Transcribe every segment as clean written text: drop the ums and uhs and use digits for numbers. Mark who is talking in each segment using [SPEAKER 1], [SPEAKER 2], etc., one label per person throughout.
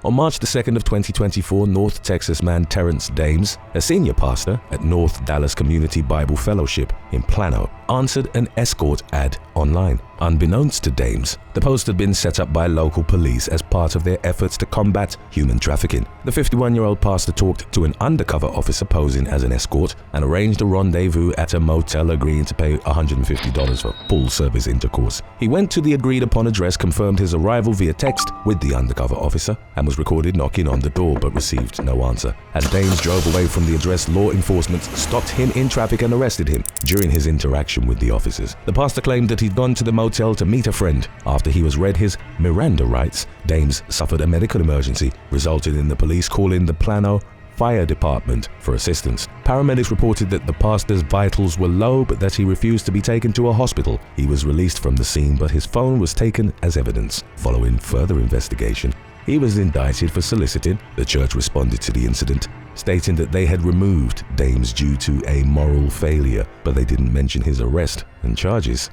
[SPEAKER 1] On March the 2nd of 2024, North Texas man Terren Dames, a senior pastor at North Dallas Community Bible Fellowship in Plano, answered an escort ad online. Unbeknownst to Dames, the post had been set up by local police as part of their efforts to combat human trafficking. The 51-year-old pastor talked to an undercover officer posing as an escort and arranged a rendezvous at a motel, agreeing to pay $150 for full-service intercourse. He went to the agreed-upon address, confirmed his arrival via text with the undercover officer, and was recorded knocking on the door but received no answer. As Dames drove away from the address, law enforcement stopped him in traffic and arrested him. During his interaction with the officers, the pastor claimed that he'd gone to the motel to meet a friend. After he was read his Miranda rights, Dames suffered a medical emergency, resulting in the police calling the Plano Fire Department for assistance. Paramedics reported that the pastor's vitals were low, but that he refused to be taken to a hospital. He was released from the scene, but his phone was taken as evidence. Following further investigation, he was indicted for soliciting. The church responded to the incident, stating that they had removed Dames due to a moral failure, but they didn't mention his arrest and charges.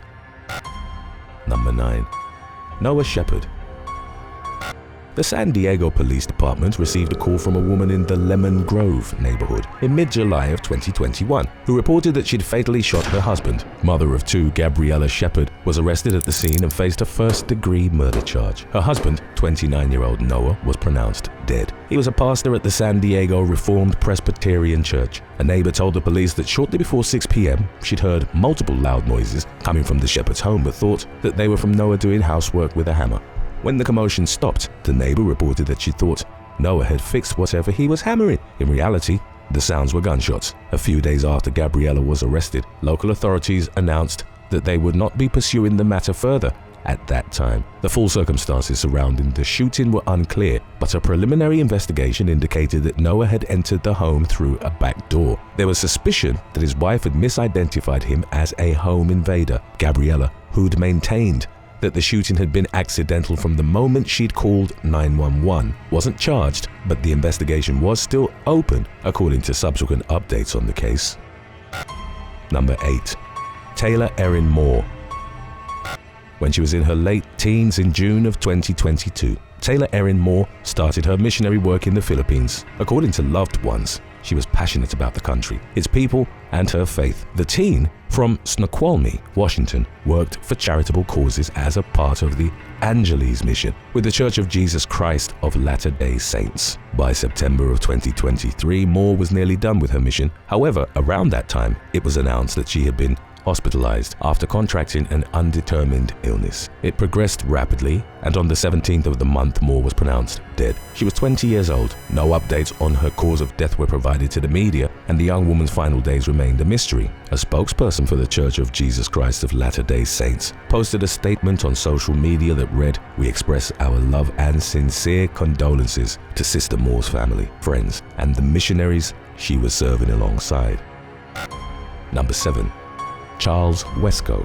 [SPEAKER 1] Number 9. Noah Shepherd. The San Diego Police Department received a call from a woman in the Lemon Grove neighborhood in mid-July of 2021 who reported that she'd fatally shot her husband. Mother of 2, Gabriella Shepherd, was arrested at the scene and faced a first-degree murder charge. Her husband, 29-year-old Noah, was pronounced dead. He was a pastor at the San Diego Reformed Presbyterian Church. A neighbor told the police that shortly before 6 p.m., she'd heard multiple loud noises coming from the Shepherd's home but thought that they were from Noah doing housework with a hammer. When the commotion stopped, the neighbor reported that she thought Noah had fixed whatever he was hammering. In reality, the sounds were gunshots. A few days after Gabriella was arrested, local authorities announced that they would not be pursuing the matter further. At that time, the full circumstances surrounding the shooting were unclear, but a preliminary investigation indicated that Noah had entered the home through a back door. There was suspicion that his wife had misidentified him as a home invader. Gabriella, who'd maintained that the shooting had been accidental from the moment she'd called 911, wasn't charged, but the investigation was still open, according to subsequent updates on the case. Number 8. Taylor Erin Moore. When she was in her late teens in June of 2022, Taylor Erin Moore started her missionary work in the Philippines. According to loved ones, she was passionate about the country, its people, and her faith. The teen from Snoqualmie, Washington, worked for charitable causes as a part of the Angeles mission with the Church of Jesus Christ of Latter-day Saints. By September of 2023, Moore was nearly done with her mission. However, around that time, it was announced that she had been hospitalized after contracting an undetermined illness. It progressed rapidly, and on the 17th of the month, Moore was pronounced dead. She was 20 years old. No updates on her cause of death were provided to the media, and the young woman's final days remained a mystery. A spokesperson for the Church of Jesus Christ of Latter-day Saints posted a statement on social media that read, "We express our love and sincere condolences to Sister Moore's family, friends, and the missionaries she was serving alongside." Number 7. Charles Wesco.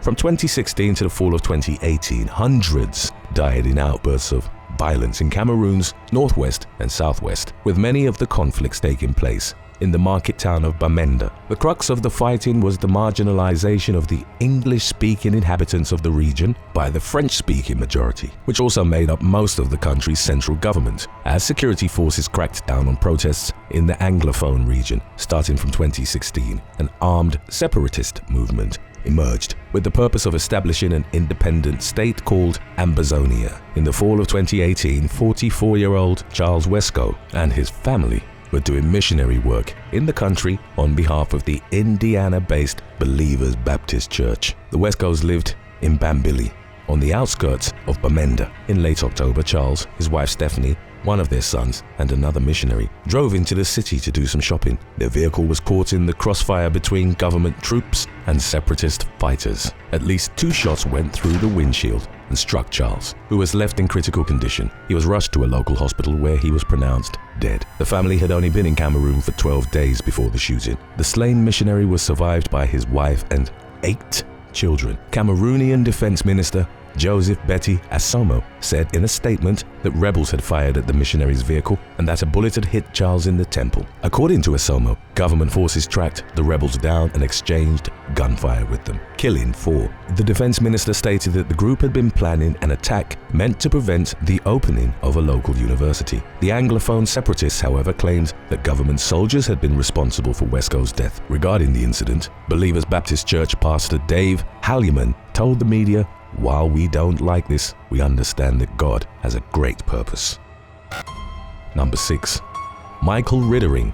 [SPEAKER 1] From 2016 to the fall of 2018, hundreds died in outbursts of violence in Cameroon's northwest and southwest, with many of the conflicts taking place in the market town of Bamenda. The crux of the fighting was the marginalization of the English-speaking inhabitants of the region by the French-speaking majority, which also made up most of the country's central government, as security forces cracked down on protests in the Anglophone region. Starting from 2016, an armed separatist movement emerged with the purpose of establishing an independent state called Ambazonia. In the fall of 2018, 44-year-old Charles Wesco and his family were doing missionary work in the country on behalf of the Indiana-based Believers Baptist Church. The Wescos lived in Bambili, on the outskirts of Bamenda. In late October, Charles, his wife Stephanie, one of their sons, and another missionary drove into the city to do some shopping. Their vehicle was caught in the crossfire between government troops and separatist fighters. At least 2 shots went through the windshield and struck Charles, who was left in critical condition. He was rushed to a local hospital where he was pronounced dead. The family had only been in Cameroon for 12 days before the shooting. The slain missionary was survived by his wife and 8 children. Cameroonian Defense Minister Joseph Betty Asomo, said in a statement that rebels had fired at the missionary's vehicle and that a bullet had hit Charles in the temple. According to Asomo, government forces tracked the rebels down and exchanged gunfire with them, killing 4. The defense minister stated that the group had been planning an attack meant to prevent the opening of a local university. The Anglophone separatists, however, claimed that government soldiers had been responsible for Wesco's death. Regarding the incident, Believers Baptist Church pastor Dave Halliman told the media, "While we don't like this, we understand that God has a great purpose." Number 6. Michael Riddering.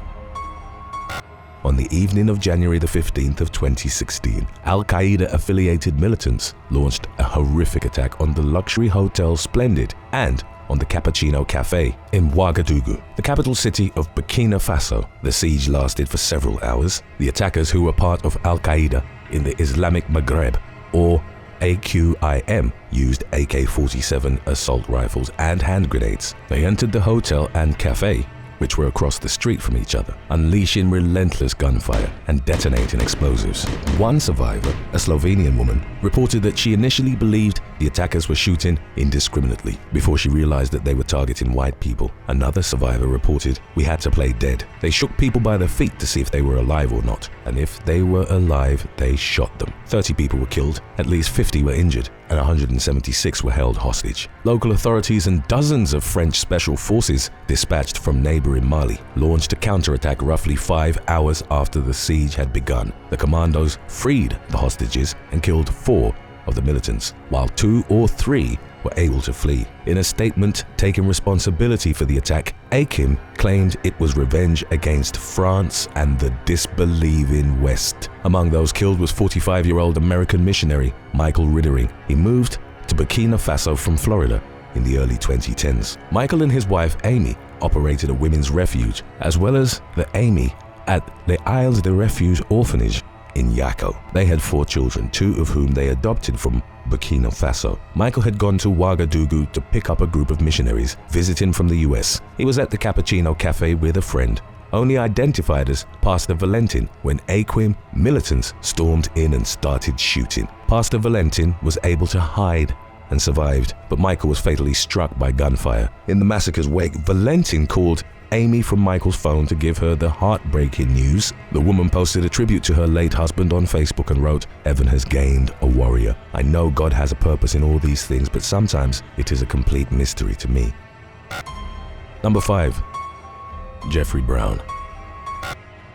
[SPEAKER 1] On the evening of January the 15th of 2016, Al-Qaeda-affiliated militants launched a horrific attack on the luxury Hotel Splendid and on the Cappuccino Cafe in Ouagadougou, the capital city of Burkina Faso. The siege lasted for several hours. The attackers, who were part of Al-Qaeda in the Islamic Maghreb, or AQIM, used AK-47 assault rifles and hand grenades. They entered the hotel and cafe, which were across the street from each other, unleashing relentless gunfire and detonating explosives. One survivor, a Slovenian woman, reported that she initially believed the attackers were shooting indiscriminately before she realized that they were targeting white people. Another survivor reported, "We had to play dead. They shook people by their feet to see if they were alive or not, and if they were alive, they shot them." 30 people were killed, at least 50 were injured, and 176 were held hostage. Local authorities and dozens of French special forces dispatched from neighboring Mali launched a counterattack roughly 5 hours after the siege had begun. The commandos freed the hostages and killed 4 of the militants, while 2 or 3 were able to flee. In a statement taking responsibility for the attack, AQIM claimed it was revenge against France and the disbelieving West. Among those killed was 45-year-old American missionary Michael Riddering. He moved to Burkina Faso from Florida in the early 2010s. Michael and his wife Amy operated a women's refuge, as well as the Amy at the Isles de Refuge orphanage in Yako. They had 4 children, 2 of whom they adopted from Burkina Faso. Michael had gone to Ouagadougou to pick up a group of missionaries visiting from the US. He was at the Cappuccino Cafe with a friend, only identified as Pastor Valentin, when AQIM militants stormed in and started shooting. Pastor Valentin was able to hide and survived, but Michael was fatally struck by gunfire. In the massacre's wake, Valentin called Amy from Michael's phone to give her the heartbreaking news. The woman posted a tribute to her late husband on Facebook and wrote, "Evan has gained a warrior. I know God has a purpose in all these things, but sometimes it is a complete mystery to me." Number 5. Jeffrey Brown.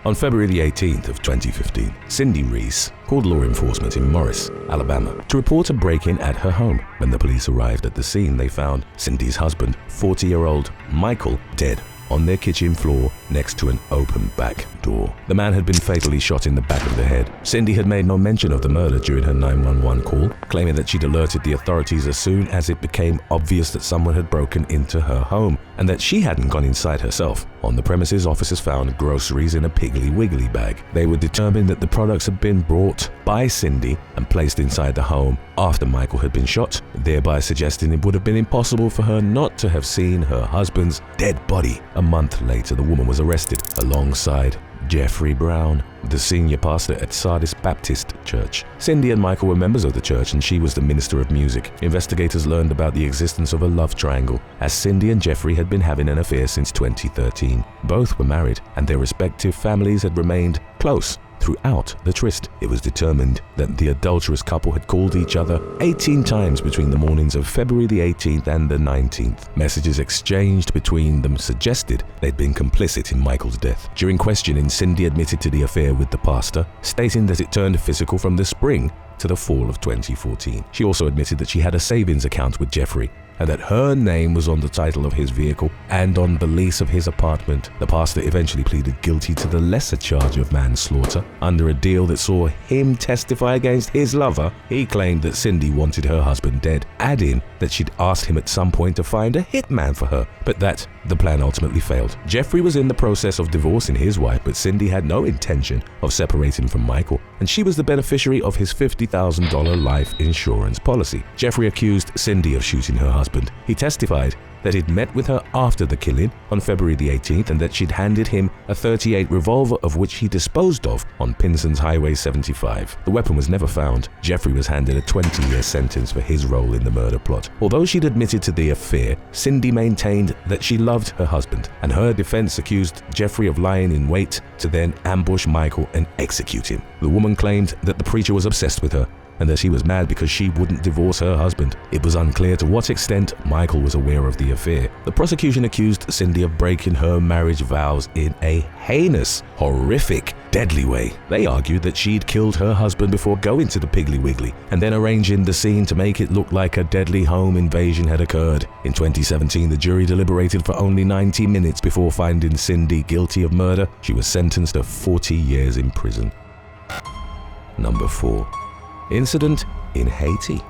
[SPEAKER 1] On February the 18th of 2015, Cindy Reese called law enforcement in Morris, Alabama, to report a break-in at her home. When the police arrived at the scene, they found Cindy's husband, 40-year-old Michael, dead on their kitchen floor next to an open back door. The man had been fatally shot in the back of the head. Cindy had made no mention of the murder during her 911 call, claiming that she'd alerted the authorities as soon as it became obvious that someone had broken into her home and that she hadn't gone inside herself. On the premises, officers found groceries in a Piggly Wiggly bag. They were determined that the products had been brought by Cindy and placed inside the home after Michael had been shot, thereby suggesting it would have been impossible for her not to have seen her husband's dead body. A month later, the woman was arrested alongside Jeffrey Brown, the senior pastor at Sardis Baptist Church. Cindy and Michael were members of the church, and she was the minister of music. Investigators learned about the existence of a love triangle, as Cindy and Jeffrey had been having an affair since 2013. Both were married, and their respective families had remained close throughout the tryst. It was determined that the adulterous couple had called each other 18 times between the mornings of February the 18th and the 19th. Messages exchanged between them suggested they'd been complicit in Michael's death. During questioning, Cindy admitted to the affair with the pastor, stating that it turned physical from the spring to the fall of 2014. She also admitted that she had a savings account with Jeffrey and that her name was on the title of his vehicle and on the lease of his apartment. The pastor eventually pleaded guilty to the lesser charge of manslaughter. Under a deal that saw him testify against his lover, he claimed that Cindy wanted her husband dead, adding that she'd asked him at some point to find a hitman for her, but that the plan ultimately failed. Jeffrey was in the process of divorcing his wife, but Cindy had no intention of separating from Michael, and she was the beneficiary of his $50,000 life insurance policy. Jeffrey accused Cindy of shooting her husband. He testified that he'd met with her after the killing on February the 18th and that she'd handed him a .38 revolver of which he disposed of on Pinson's Highway 75. The weapon was never found. Jeffrey was handed a 20-year sentence for his role in the murder plot. Although she'd admitted to the affair, Cindy maintained that she loved her husband, and her defense accused Jeffrey of lying in wait to then ambush Michael and execute him. The woman claimed that the preacher was obsessed with her and that he was mad because she wouldn't divorce her husband. It was unclear to what extent Michael was aware of the affair. The prosecution accused Cindy of breaking her marriage vows in a heinous, horrific, deadly way. They argued that she'd killed her husband before going to the Piggly Wiggly and then arranging the scene to make it look like a deadly home invasion had occurred. In 2017, the jury deliberated for only 90 minutes before finding Cindy guilty of murder. She was sentenced to 40 years in prison. Number 4. Incident in Haiti.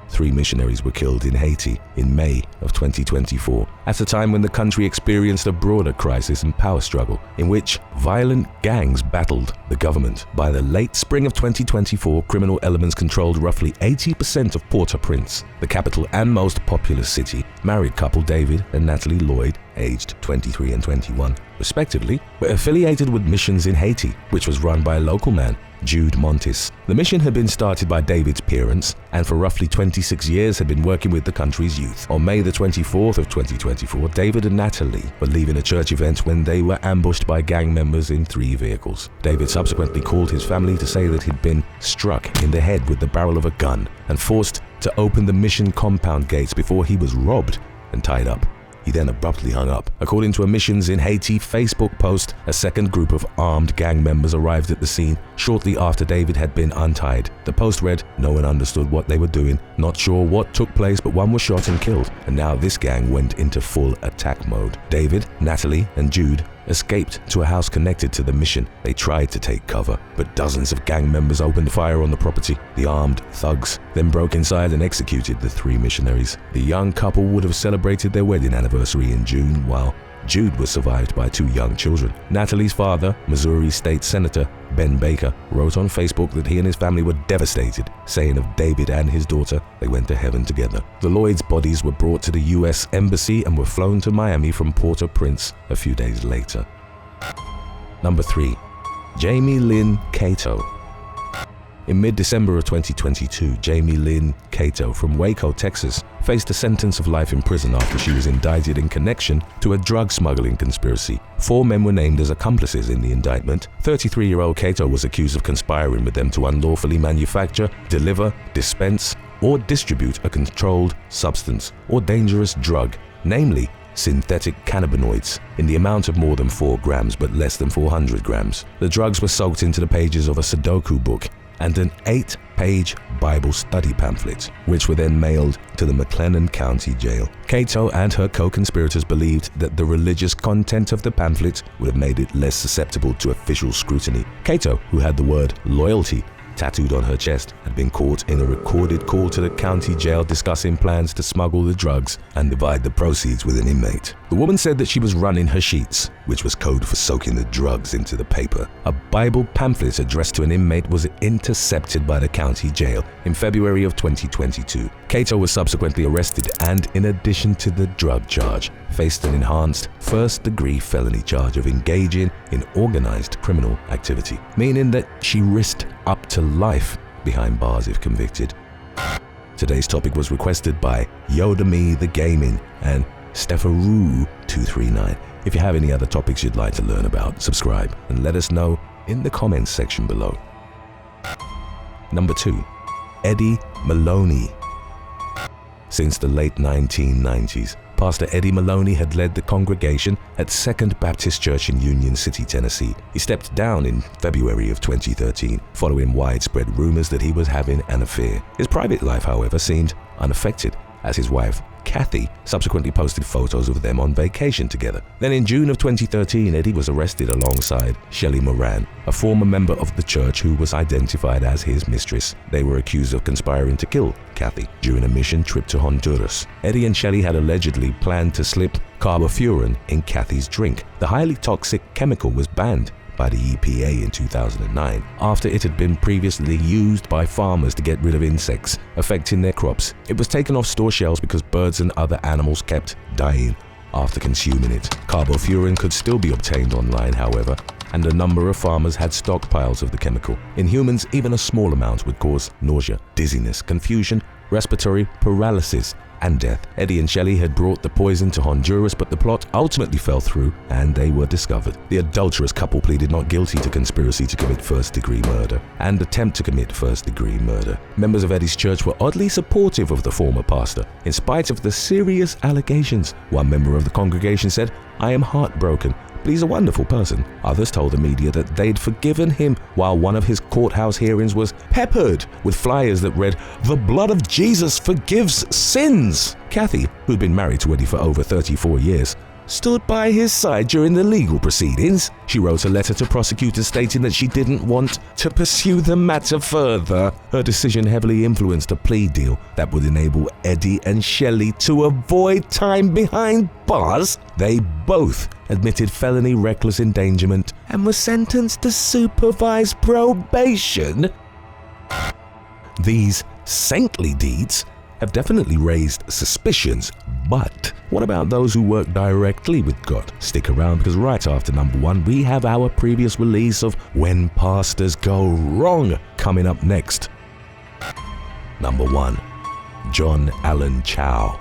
[SPEAKER 1] 3 missionaries were killed in Haiti in May of 2024, at a time when the country experienced a broader crisis and power struggle in which violent gangs battled the government. By the late spring of 2024, criminal elements controlled roughly 80% of Port-au-Prince, the capital and most populous city. Married couple David and Natalie Lloyd, aged 23 and 21, respectively, were affiliated with missions in Haiti, which was run by a local man, Jude Montes. The mission had been started by David's parents and for roughly 26 years had been working with the country's youth. On May the 24th of 2024, David and Natalie were leaving a church event when they were ambushed by gang members in 3 vehicles. David subsequently called his family to say that he'd been struck in the head with the barrel of a gun and forced to open the mission compound gates before he was robbed and tied up. He then abruptly hung up. According to a Missions in Haiti Facebook post, a second group of armed gang members arrived at the scene shortly after David had been untied. The post read, "No one understood what they were doing, not sure what took place, but one was shot and killed, and now this gang went into full attack mode." David, Natalie, and Jude escaped to a house connected to the mission. They tried to take cover, but dozens of gang members opened fire on the property. The armed thugs then broke inside and executed the 3 missionaries. The young couple would have celebrated their wedding anniversary in June, while Jude was survived by 2 young children. Natalie's father, Missouri State Senator Ben Baker, wrote on Facebook that he and his family were devastated, saying of David and his daughter, they went to heaven together. The Lloyds' bodies were brought to the U.S. Embassy and were flown to Miami from Port-au-Prince a few days later. Number 3. Jamie Lynn Kato. In mid-December of 2022, Jamie Lynn Kato from Waco, Texas, faced a sentence of life in prison after she was indicted in connection to a drug smuggling conspiracy. 4 men were named as accomplices in the indictment. 33-year-old Kato was accused of conspiring with them to unlawfully manufacture, deliver, dispense, or distribute a controlled substance or dangerous drug, namely synthetic cannabinoids, in the amount of more than 4 grams but less than 400 grams. The drugs were soaked into the pages of a Sudoku book and an 8-page Bible study pamphlet, which were then mailed to the McLennan County Jail. Kato and her co-conspirators believed that the religious content of the pamphlet would have made it less susceptible to official scrutiny. Kato, who had the word loyalty tattooed on her chest, had been caught in a recorded call to the county jail discussing plans to smuggle the drugs and divide the proceeds with an inmate. The woman said that she was running her sheets, which was code for soaking the drugs into the paper. A Bible pamphlet addressed to an inmate was intercepted by the county jail in February of 2022. Kato was subsequently arrested and, in addition to the drug charge, faced an enhanced first-degree felony charge of engaging in organized criminal activity, meaning that she risked up to life behind bars if convicted. Today's topic was requested by Yodami the Gaming and Stefaroo239. If you have any other topics you'd like to learn about, subscribe and let us know in the comments section below. Number 2. Eddie Maloney. Since the late 1990s, Pastor Eddie Maloney had led the congregation at Second Baptist Church in Union City, Tennessee. He stepped down in February of 2013, following widespread rumors that he was having an affair. His private life, however, seemed unaffected, as his wife, Kathy, subsequently posted photos of them on vacation together. Then in June of 2013, Eddie was arrested alongside Shelly Moran, a former member of the church who was identified as his mistress. They were accused of conspiring to kill Kathy during a mission trip to Honduras. Eddie and Shelly had allegedly planned to slip carbofuran in Kathy's drink. The highly toxic chemical was banned by the EPA in 2009 after it had been previously used by farmers to get rid of insects affecting their crops. It was taken off store shelves because birds and other animals kept dying after consuming it. Carbofuran could still be obtained online, however, and a number of farmers had stockpiles of the chemical. In humans, even a small amount would cause nausea, dizziness, confusion, respiratory paralysis, and death. Eddie and Shelley had brought the poison to Honduras, but the plot ultimately fell through and they were discovered. The adulterous couple pleaded not guilty to conspiracy to commit first-degree murder and attempt to commit first-degree murder. Members of Eddie's church were oddly supportive of the former pastor, in spite of the serious allegations. One member of the congregation said, "I am heartbroken, but he's a wonderful person." Others told the media that they'd forgiven him, while one of his courthouse hearings was peppered with flyers that read, "The blood of Jesus forgives sins." Kathy, who'd been married to Eddie for over 34 years, stood by his side during the legal proceedings. She wrote a letter to prosecutors stating that she didn't want to pursue the matter further. Her decision heavily influenced a plea deal that would enable Eddie and Shelley to avoid time behind bars. They both admitted felony reckless endangerment and were sentenced to supervised probation. These saintly deeds have definitely raised suspicions, but what about those who work directly with God? Stick around, because right after number one, we have our previous release of When Pastors Go Wrong coming up next. Number 1. John Allen Chow.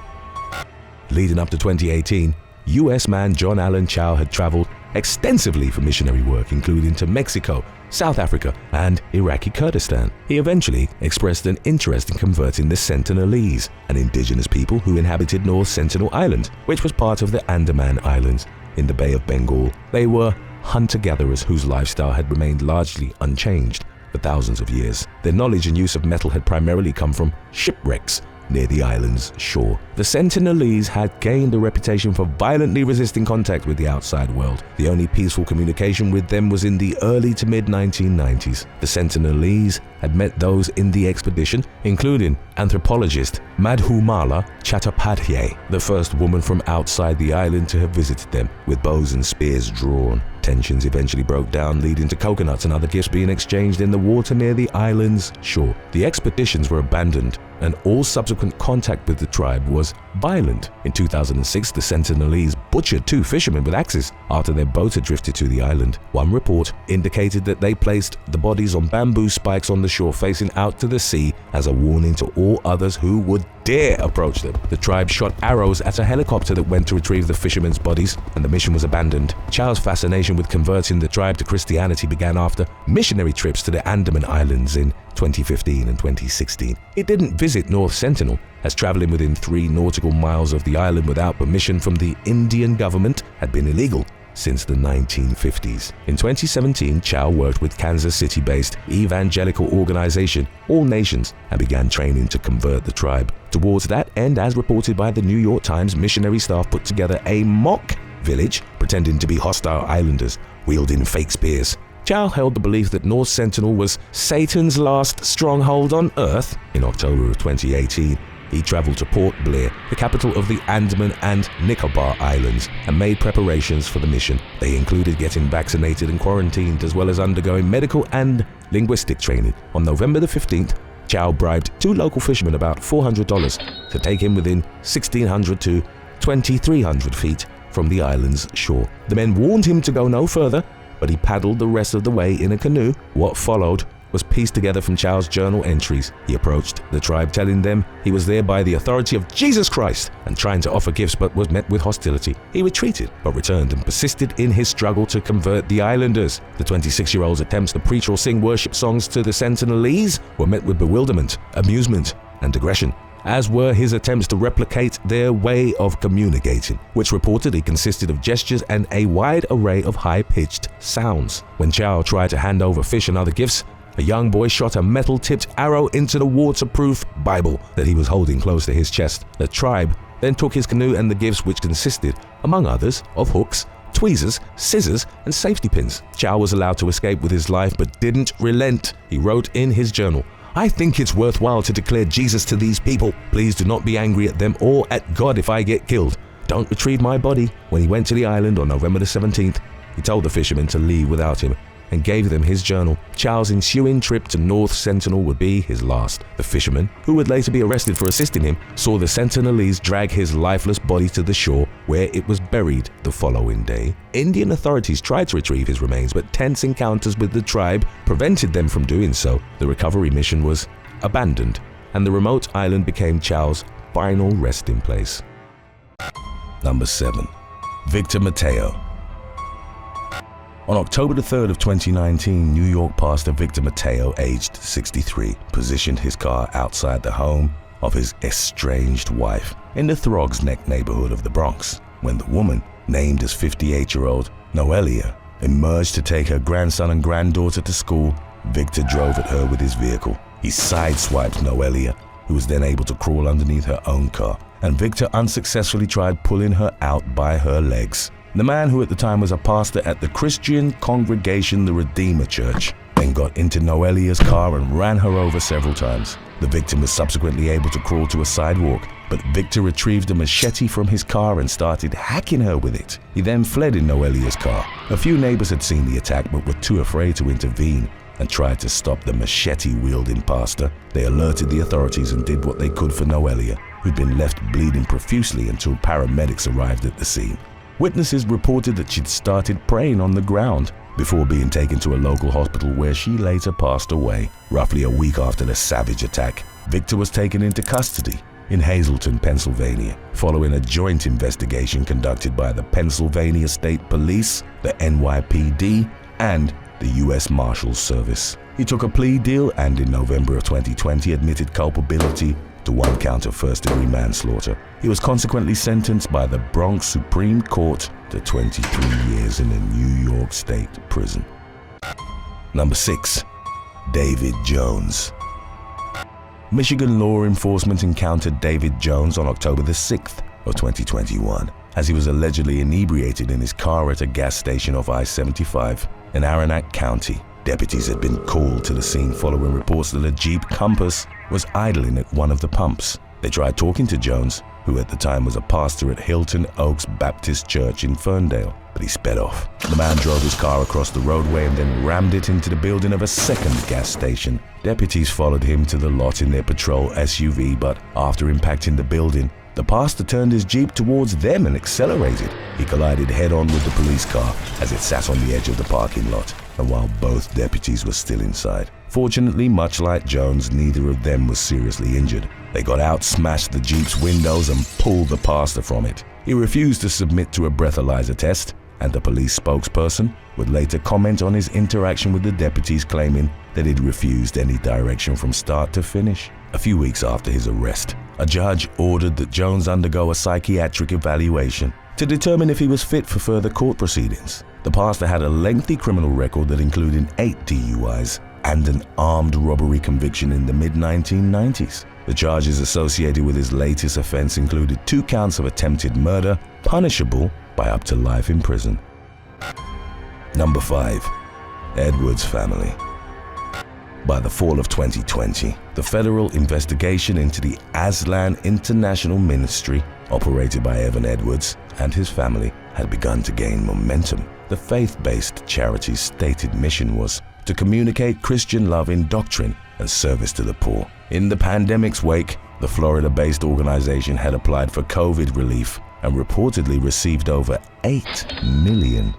[SPEAKER 1] Leading up to 2018, US man John Allen Chow had traveled extensively for missionary work, including to Mexico, South Africa, and Iraqi Kurdistan. He eventually expressed an interest in converting the Sentinelese, an indigenous people who inhabited North Sentinel Island, which was part of the Andaman Islands in the Bay of Bengal. They were hunter-gatherers whose lifestyle had remained largely unchanged for thousands of years. Their knowledge and use of metal had primarily come from shipwrecks near the island's shore. The Sentinelese had gained a reputation for violently resisting contact with the outside world. The only peaceful communication with them was in the early to mid-1990s. The Sentinelese had met those in the expedition, including anthropologist Madhumala Chattopadhyay, the first woman from outside the island to have visited them, with bows and spears drawn. Tensions eventually broke down, leading to coconuts and other gifts being exchanged in the water near the island's shore. The expeditions were abandoned, and all subsequent contact with the tribe was violent. In 2006, the Sentinelese butchered 2 fishermen with axes after their boat had drifted to the island. One report indicated that they placed the bodies on bamboo spikes on the shore facing out to the sea as a warning to all others who would dare approach them. The tribe shot arrows at a helicopter that went to retrieve the fishermen's bodies, and the mission was abandoned. Chow's fascination with converting the tribe to Christianity began after missionary trips to the Andaman Islands in 2015 and 2016. He didn't visit North Sentinel, as traveling within 3 nautical miles of the island without permission from the Indian government had been illegal since the 1950s. In 2017, Chow worked with Kansas City-based evangelical organization All Nations and began training to convert the tribe. Towards that end, as reported by the New York Times, missionary staff put together a mock village pretending to be hostile islanders, wielding fake spears. Chow held the belief that North Sentinel was Satan's last stronghold on Earth. In October of 2018, he traveled to Port Blair, the capital of the Andaman and Nicobar Islands, and made preparations for the mission. They included getting vaccinated and quarantined, as well as undergoing medical and linguistic training. On November the 15th, Chow bribed 2 local fishermen about $400 to take him within 1,600 to 2,300 feet from the island's shore. The men warned him to go no further, but he paddled the rest of the way in a canoe. What followed was pieced together from Chow's journal entries. He approached the tribe, telling them he was there by the authority of Jesus Christ and trying to offer gifts, but was met with hostility. He retreated, but returned and persisted in his struggle to convert the islanders. The 26-year-old's attempts to preach or sing worship songs to the Sentinelese were met with bewilderment, amusement, and aggression, as were his attempts to replicate their way of communicating, which reportedly consisted of gestures and a wide array of high-pitched sounds. When Chow tried to hand over fish and other gifts, a young boy shot a metal-tipped arrow into the waterproof Bible that he was holding close to his chest. The tribe then took his canoe and the gifts, which consisted, among others, of hooks, tweezers, scissors, and safety pins. Chow was allowed to escape with his life, but didn't relent. He wrote in his journal, "I think it's worthwhile to declare Jesus to these people. Please do not be angry at them or at God if I get killed. Don't retrieve my body." When he went to the island on November the 17th, he told the fishermen to leave without him, and gave them his journal. Chow's ensuing trip to North Sentinel would be his last. The fisherman, who would later be arrested for assisting him, saw the Sentinelese drag his lifeless body to the shore, where it was buried the following day. Indian authorities tried to retrieve his remains, but tense encounters with the tribe prevented them from doing so. The recovery mission was abandoned, and the remote island became Chow's final resting place. Number 7. Victor Mateo. On October 3rd of 2019, New York pastor Victor Mateo, aged 63, positioned his car outside the home of his estranged wife in the Throgs Neck neighborhood of the Bronx, when the woman, named as 58-year-old Noelia, emerged to take her grandson and granddaughter to school. Victor drove at her with his vehicle. He sideswiped Noelia, who was then able to crawl underneath her own car, and Victor unsuccessfully tried pulling her out by her legs. The man, who at the time was a pastor at the Christian congregation the Redeemer Church, then got into Noelia's car and ran her over several times. The victim was subsequently able to crawl to a sidewalk, but Victor retrieved a machete from his car and started hacking her with it. He then fled in Noelia's car. A few neighbors had seen the attack but were too afraid to intervene and tried to stop the machete-wielding pastor. They alerted the authorities and did what they could for Noelia, who'd been left bleeding profusely until paramedics arrived at the scene. Witnesses reported that she'd started praying on the ground before being taken to a local hospital, where she later passed away. Roughly a week after the savage attack, Victor was taken into custody in Hazleton, Pennsylvania, following a joint investigation conducted by the Pennsylvania State Police, the NYPD, and the U.S. Marshals Service. He took a plea deal and in November of 2020 admitted culpability to one count of first-degree manslaughter. He was consequently sentenced by the Bronx Supreme Court to 23 years in a New York State prison. Number 6. David Jones. Michigan law enforcement encountered David Jones on October the 6th of 2021 as he was allegedly inebriated in his car at a gas station off I-75 in Aranac County. Deputies had been called to the scene following reports that a Jeep Compass was idling at one of the pumps. They tried talking to Jones, who at the time was a pastor at Hilton Oaks Baptist Church in Ferndale, but he sped off. The man drove his car across the roadway and then rammed it into the building of a second gas station. Deputies followed him to the lot in their patrol SUV, but after impacting the building, the pastor turned his Jeep towards them and accelerated. He collided head-on with the police car as it sat on the edge of the parking lot, and while both deputies were still inside. Fortunately, much like Jones, neither of them was seriously injured. They got out, smashed the Jeep's windows, and pulled the pastor from it. He refused to submit to a breathalyzer test, and the police spokesperson would later comment on his interaction with the deputies, claiming that he'd refused any direction from start to finish. A few weeks after his arrest, a judge ordered that Jones undergo a psychiatric evaluation to determine if he was fit for further court proceedings. The pastor had a lengthy criminal record that included 8 DUIs and an armed robbery conviction in the mid-1990s. The charges associated with his latest offense included 2 counts of attempted murder, punishable by up to life in prison. Number 5. Edwards family. By the fall of 2020, the federal investigation into the Aslan International Ministry, operated by Evan Edwards and his family, had begun to gain momentum. The faith-based charity's stated mission was to communicate Christian love in doctrine and service to the poor. In the pandemic's wake, the Florida-based organization had applied for COVID relief and reportedly received over $8 million.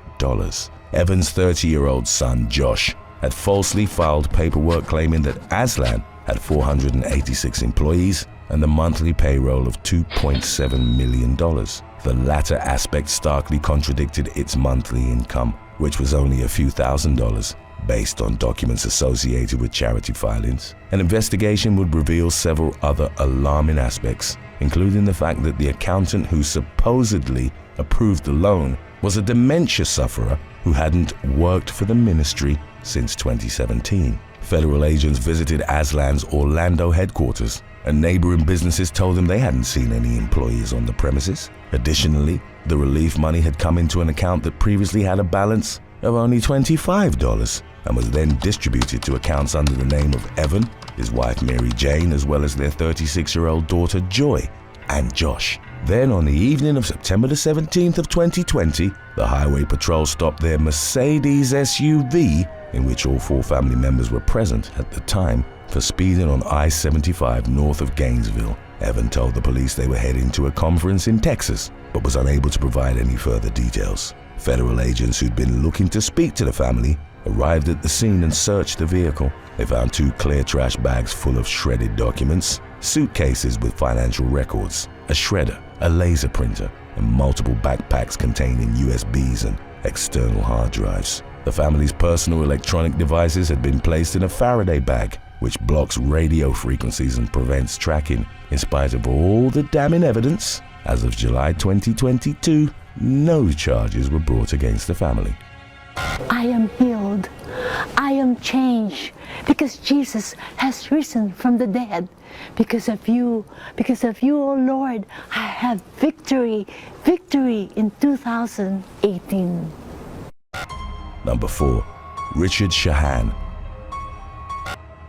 [SPEAKER 1] Evan's 30-year-old son, Josh, had falsely filed paperwork claiming that Aslan had 486 employees and a monthly payroll of $2.7 million. The latter aspect starkly contradicted its monthly income, which was only a few $1,000s, based on documents associated with charity filings. An investigation would reveal several other alarming aspects, including the fact that the accountant who supposedly approved the loan was a dementia sufferer who hadn't worked for the ministry since 2017. Federal agents visited Aslan's Orlando headquarters, and neighboring businesses told them they hadn't seen any employees on the premises. Additionally, the relief money had come into an account that previously had a balance of only $25 and was then distributed to accounts under the name of Evan, his wife Mary Jane, as well as their 36-year-old daughter Joy and Josh. Then on the evening of September the 17th of 2020, the Highway Patrol stopped their Mercedes SUV in which all 4 family members were present at the time, for speeding on I-75 north of Gainesville. Evan told the police they were heading to a conference in Texas, but was unable to provide any further details. Federal agents who'd been looking to speak to the family arrived at the scene and searched the vehicle. They found 2 clear trash bags full of shredded documents, suitcases with financial records, a shredder, a laser printer, and multiple backpacks containing USBs and external hard drives. The family's personal electronic devices had been placed in a Faraday bag, which blocks radio frequencies and prevents tracking. In spite of all the damning evidence, as of July 2022, no charges were brought against the family.
[SPEAKER 2] I am healed. I am changed because Jesus has risen from the dead. Because of you, O Lord, I have victory in 2018.
[SPEAKER 1] Number 4. Richard Shahan.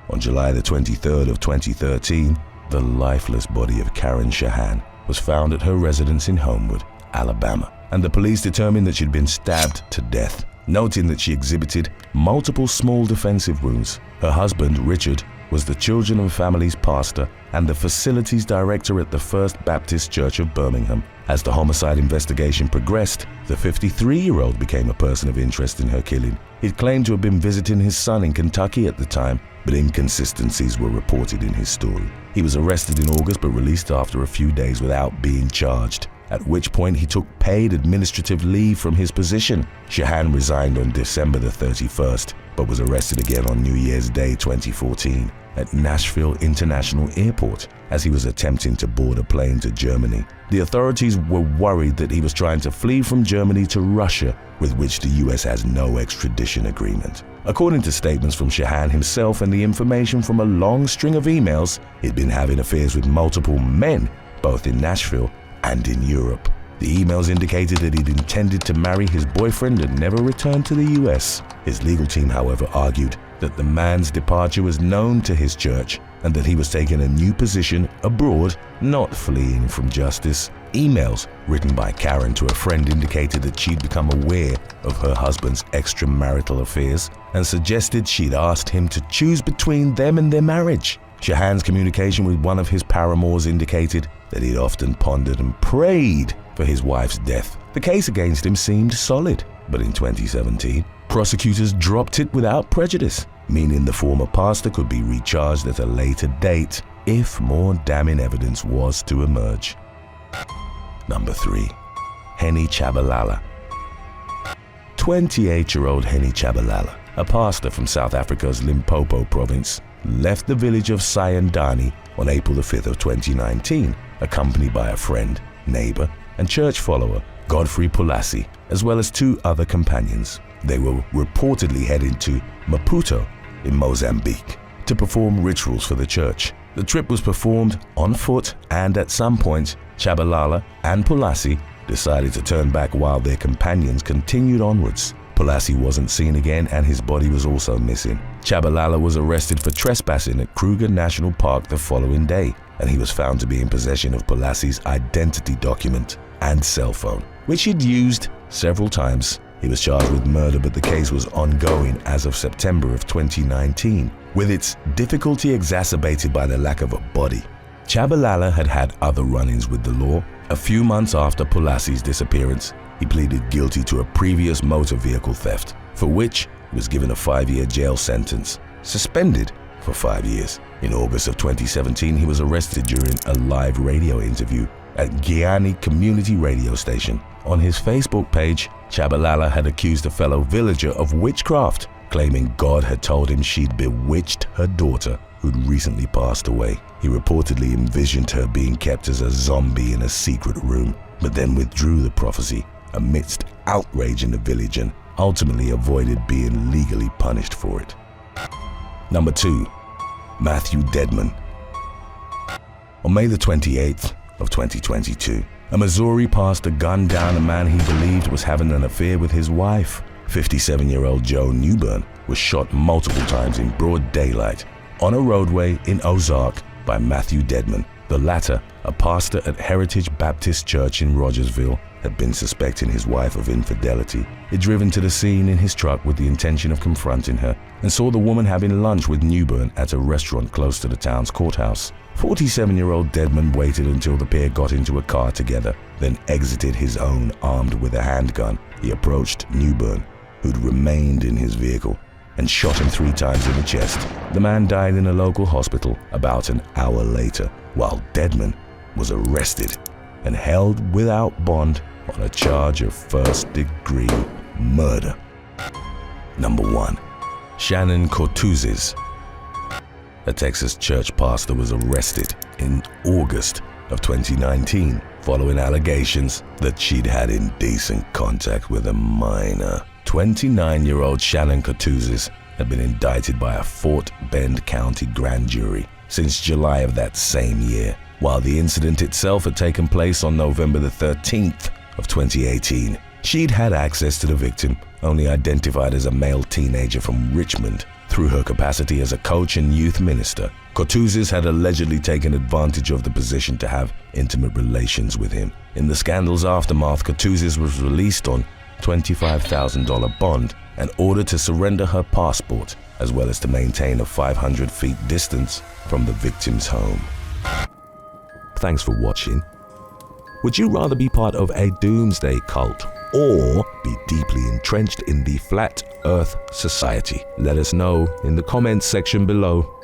[SPEAKER 1] On July the 23rd of 2013, the lifeless body of Karen Shahan was found at her residence in Homewood, Alabama, and the police determined that she'd been stabbed to death, noting that she exhibited multiple small defensive wounds. Her husband, Richard, was the Children and Families pastor and the facilities director at the First Baptist Church of Birmingham. As the homicide investigation progressed, the 53-year-old became a person of interest in her killing. He'd claimed to have been visiting his son in Kentucky at the time, but inconsistencies were reported in his story. He was arrested in August but released after a few days without being charged, at which point he took paid administrative leave from his position. Shahan resigned on December the 31st, but was arrested again on New Year's Day 2014 at Nashville International Airport as he was attempting to board a plane to Germany. The authorities were worried that he was trying to flee from Germany to Russia, with which the US has no extradition agreement. According to statements from Shahan himself and the information from a long string of emails, he'd been having affairs with multiple men, both in Nashville and in Europe. The emails indicated that he'd intended to marry his boyfriend and never return to the US. His legal team, however, argued that the man's departure was known to his church and that he was taking a new position abroad, not fleeing from justice. Emails written by Karen to a friend indicated that she'd become aware of her husband's extramarital affairs and suggested she'd asked him to choose between them and their marriage. Shahan's communication with one of his paramours indicated that he'd often pondered and prayed for his wife's death. The case against him seemed solid, but in 2017, prosecutors dropped it without prejudice, meaning the former pastor could be recharged at a later date if more damning evidence was to emerge. Number 3. Henny Chabalala. 28-year-old Henny Chabalala, a pastor from South Africa's Limpopo province, left the village of Sayandani on April the 5th of 2019, accompanied by a friend, neighbor, and church follower, Godfrey Pulassi, as well as 2 other companions. They were reportedly heading to Maputo in Mozambique to perform rituals for the church. The trip was performed on foot, and at some point, Chabalala and Pulassi decided to turn back while their companions continued onwards. Pulassi wasn't seen again and his body was also missing. Chabalala was arrested for trespassing at Kruger National Park the following day, and he was found to be in possession of Pulassi's identity document and cell phone, which he'd used several times. He was charged with murder, but the case was ongoing as of September of 2019, with its difficulty exacerbated by the lack of a body. Chabalala had had other run-ins with the law. A few months after Pulassi's disappearance, he pleaded guilty to a previous motor vehicle theft, for which he was given a 5-year jail sentence, suspended for 5 years. In August of 2017, he was arrested during a live radio interview at Guyani Community Radio Station. On his Facebook page, Chabalala had accused a fellow villager of witchcraft, claiming God had told him she'd bewitched her daughter, who'd recently passed away. He reportedly envisioned her being kept as a zombie in a secret room, but then withdrew the prophecy amidst outrage in the village and ultimately avoided being legally punished for it. Number 2. Matthew Deadman. On May the 28th of 2022, a Missouri pastor gunned down a man he believed was having an affair with his wife. 57-year-old Joe Newburn was shot multiple times in broad daylight on a roadway in Ozark by Matthew Deadman, the latter a pastor at Heritage Baptist Church in Rogersville. had been suspecting his wife of infidelity, he'd driven to the scene in his truck with the intention of confronting her and saw the woman having lunch with Newburn at a restaurant close to the town's courthouse. 47-year-old Deadman waited until the pair got into a car together, then exited his own armed with a handgun. He approached Newburn, who'd remained in his vehicle, and shot him 3 times in the chest. The man died in a local hospital about an hour later, while Deadman was arrested and held without bond on a charge of first-degree murder. Number 1. Shannoncuss. A Texas church pastor was arrested in August of 2019 following allegations that she'd had indecent contact with a minor. 29-year-old Shannoncuss had been indicted by a Fort Bend County grand jury since July of that same year, while the incident itself had taken place on November the 13th of 2018. She'd had access to the victim, only identified as a male teenager from Richmond, through her capacity as a coach and youth minister. Cuss had allegedly taken advantage of the position to have intimate relations with him. In the scandal's aftermath, Cuss was released on $25,000 bond and ordered to surrender her passport, as well as to maintain a 500 feet distance from the victim's home. Thanks for watching. Would you rather be part of a doomsday cult or be deeply entrenched in the Flat Earth Society? Let us know in the comments section below.